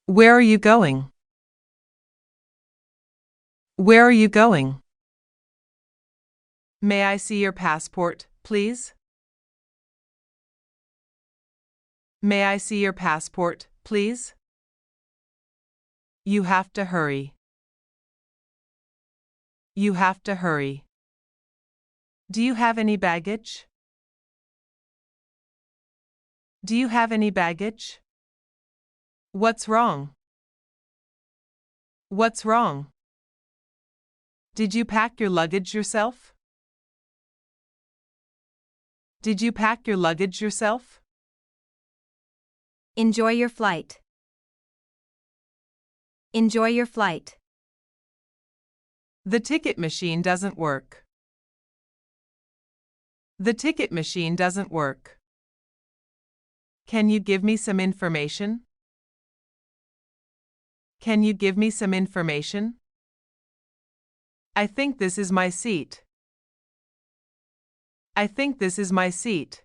Where are you going? Where are you going? May I see your passport, please? May I see your passport, please? You have to hurry. You have to hurry. Do you have any baggage? Do you have any baggage? What's wrong? What's wrong? Did you pack your luggage yourself? Did you pack your luggage yourself? Enjoy your flight. Enjoy your flight. The ticket machine doesn't work. The ticket machine doesn't work. Can you give me some information? Can you give me some information? I think this is my seat. I think this is my seat.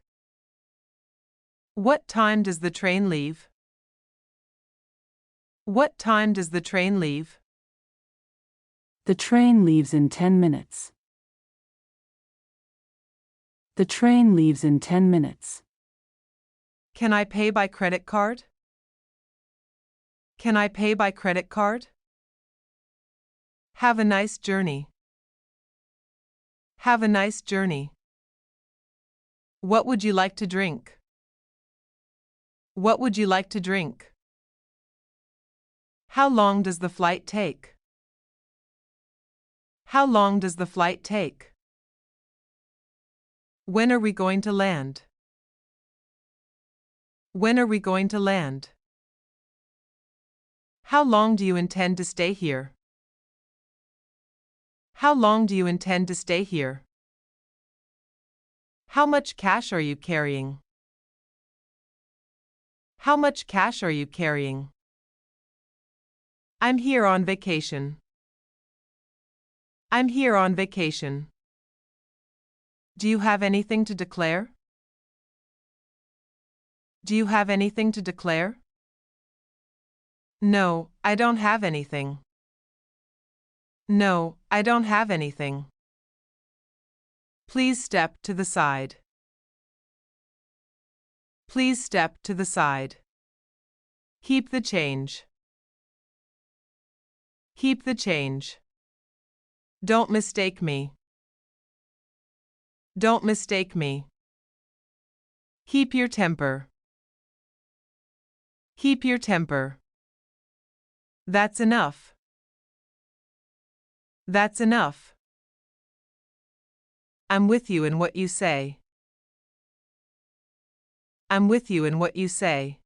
What time does the train leave? What time does the train leave? The train leaves in 10 minutes. The train leaves in 10 minutes. Can I pay by credit card? Can I pay by credit card? Have a nice journey. Have a nice journey. What would you like to drink? What would you like to drink? How long does the flight take? How long does the flight take? When are we going to land? When are we going to land? How long do you intend to stay here? How long do you intend to stay here? How much cash are you carrying? How much cash are you carrying? I'm here on vacation. I'm here on vacation. Do you have anything to declare? Do you have anything to declare? No, I don't have anything. No, I don't have anything. Please step to the side. Please step to the side. Keep the change. Keep the change. Don't mistake me. Don't mistake me. Keep your temper. Keep your temper. That's enough. That's enough. I'm with you in what you say. I'm with you in what you say.